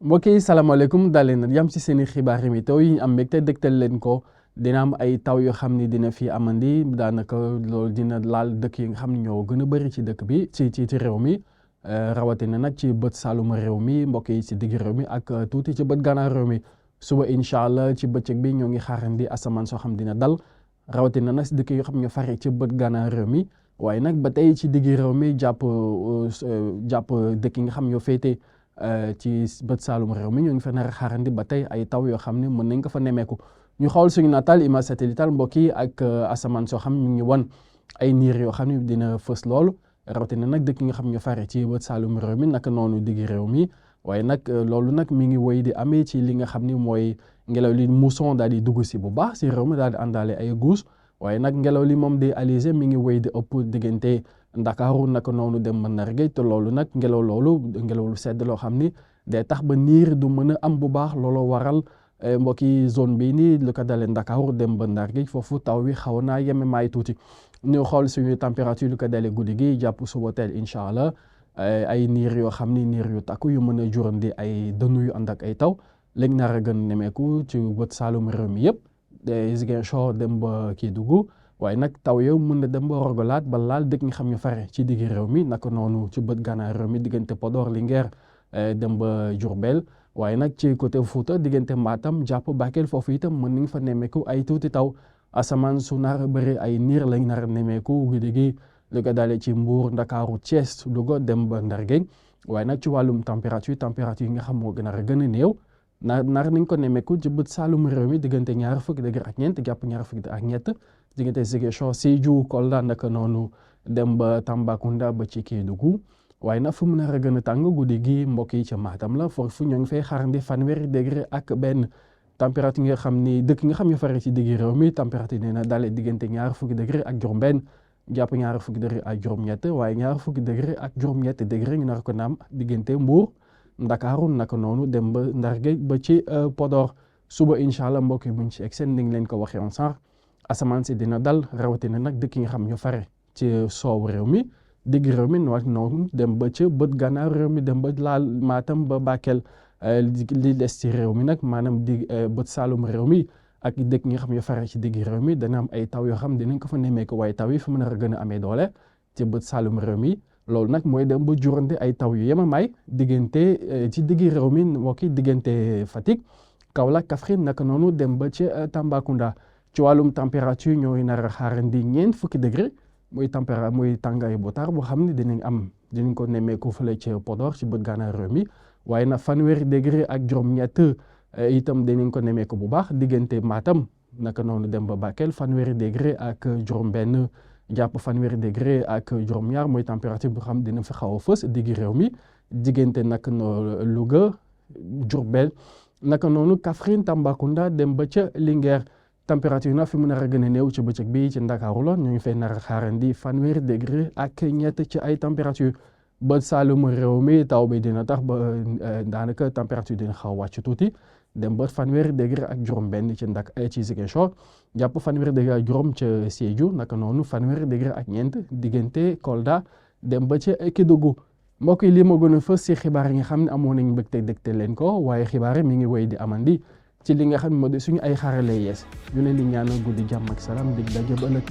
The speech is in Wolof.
mbokk yi salaamaaleykum daal leen yam ci seen i xibaar yi taw yi ñu am mbégte dégtal leen ko dina am ay taw yoo xam ni dina fi amandi daanaka loolu dina laal dëkk yi nga xam ne ñoo gën a bëri ci dëkk bi ci réew mi rawatina nag ci bët saalum réew mi mbokk yi ci digg réew mi ak tuuti ci bët gànnaar réew mi suba incha allah ci bëccëg bi ñoo ngi xaarandi asamaan soo xam dina dal rawatina nag si dëkk yoo xam ñoo fare ci bët gànnaar réew mi waaye nag ba tey ci digg réew mi jàpp dëkk yi nga xam ñoo féete ci bët saalum réew mi ñoo ngi fa nar a xaarandi ba tey ay taw yoo xam ne mën nañ ko fa nemmeeku ñu xool suñu nataal image satellitale mbokk yi ak asamaan soo xam ñu ngi wan ay niir yoo xam ne dina fës loolu rawatina nag dëkk yi nga xam ñu fare ci bët saalum réew mi naka noonu digg réew mi waaye nag loolu nag mi ngi woy di amee ci li nga xam ni mooy ngelaw li mousson daal di dugg si bu baax si réew mi daal di àndaale ay guus waaye nag ngelaw li moom di alizé mi ngi woy di ëpp diggante Ndakaaru naka noonu dem ba Ndar Géej te loolu nag ngelaw lu sedd loo xam ni day tax ba niir du mën a am bu baax looloo waral mbokki zone bii nii lu ko dalee Ndakaaru dem ba Ndar Géej foofu taw wi xaw naa yeme maay tuuti ñu xool suñu température lu ko dalee guddi gi jàpp suba teel incha allah ay niir yoo xam ni niir yu takku yu mën a jurandi ay dënnu yu ànd ak ay taw léegi nar a gën nemeeku ci bët saalum réew mi yëpp Ziguinchor dem ba Kédougou waaye nag taw yow mën na dem ba rogalaat ba laal dëkk nga xam ñu fare ci digg réew mi naka noonu ci bët gànnaar réew mi diggante Podor Linguère dem ba Diourbel waaye nag ci côté Fouta diggante Matam jàpp Bakel foofu itam mën nañ fa nemmeeku ay tuuti taw asamaan su nar a bëri ay niir lañ nar a nemmeeku guddi gi lu ko dalee ci Mbour Ndakaaru Thiès Louga dem ba Ndar Géej waaye nag ci wàllum température yi nga xam moo gën a néew nar nañ ko nemmeeku ci bët saalum réew mi diggante ñaar fukki degré ak ñeent jàpp ñaar fukki ak ñett diggante Ziguinchor Sédhiou Kolda naka noonu dem ba Tambacounda ba ci Kédougou waaye nag fu mu nar a gën a tàng guddi gi mbokk yi ca Matam la foofu ñoo ngi fay xaarandi fanweeri degré ak benn température nga xam ni dëkk nga xam ñu fare ci digg réew mi température dina dalee diggante ñaar fukki degré ak juróom-benn jàpp ñaar fukki degré ak juróom-ñett waaye ñaar fukki degré ak juróom-ñett degré ñu nar ko naam diggante Mbour Ndakaaru naka noonu dem ba Ndar Géej ba ci Podor suba incha allah mbokk yi buñ ci egg seen ni ngi leen ko waxee on sànq asamaan si dina dal rawatina nag dëkk yi nga xam ñu fare ci soowu réew mi digg réew mi noonu dem ba ca bët gànnaar réew mi dem ba laal Matam ba Bakel li des ci réew mi nag maanaam di bët saalum réew mi ak dëkk nga xam ñu fare ci digg réew mi dana am ay taw yoo xam dinañ ko fa nemmeeku waaye taw yi fu mu nar a gën a amee doole ci bët saalum réew mi loolu nag mooy dem ba jurante ay taw yu yemamaay diggante ci digg réew mi mbokk yi diggante Fatick Kaolack Kaffrine naka noonu dem ba ci Tambacounda ci wàllum température ñooy nar a xaarandi ñeent fukki degré muy tàngaay bu tar boo xam ne dinañ ko nemmeeku fële ci Podor ci bët gànnaar réew mi waaye nag fanweeri degré ak juróom-ñett itam dinañ ko nemmeeku bu baax diggante Matam naka noonu dem ba Bakel fanweeri degré ak juróom-benn jàpp fanweeri degré ak juróom-ñaar mooy température boo xam dina fi xaw a fës digg réew mi diggante nag Louga Diourbel naka noonu Kaffrine Tambacounda dem ba ca Linguère température na fi mu nar a gën a néew ci bëccëg bi ci Ndakaaru la ñu ngi fay nar a xaarandi fanweeri degré ak ñett ci ay température ba saalum réew mi taw bi dina tax ba daanaka température dina xaw a wàcc tuuti dem ba fanweeri degré ak juróom-benn ci Ziguinchor jàpp fanweeri degré ak juróom ca Sédhiou naka noonu fanweeri degré ak ñeent diggante Kolda dem ba ca Kédougou mbokk yi lii ma gën a fës si xibaar yi nga xam ne amoon nañu bëgg dégte leen ko waaye xibaar yi mi ngi wéy di amandi ci li nga xam ne moo di suñu ay xarale yees ñu leen di ñaanal guddi jàmm ak salaam dig daje ba ëllëg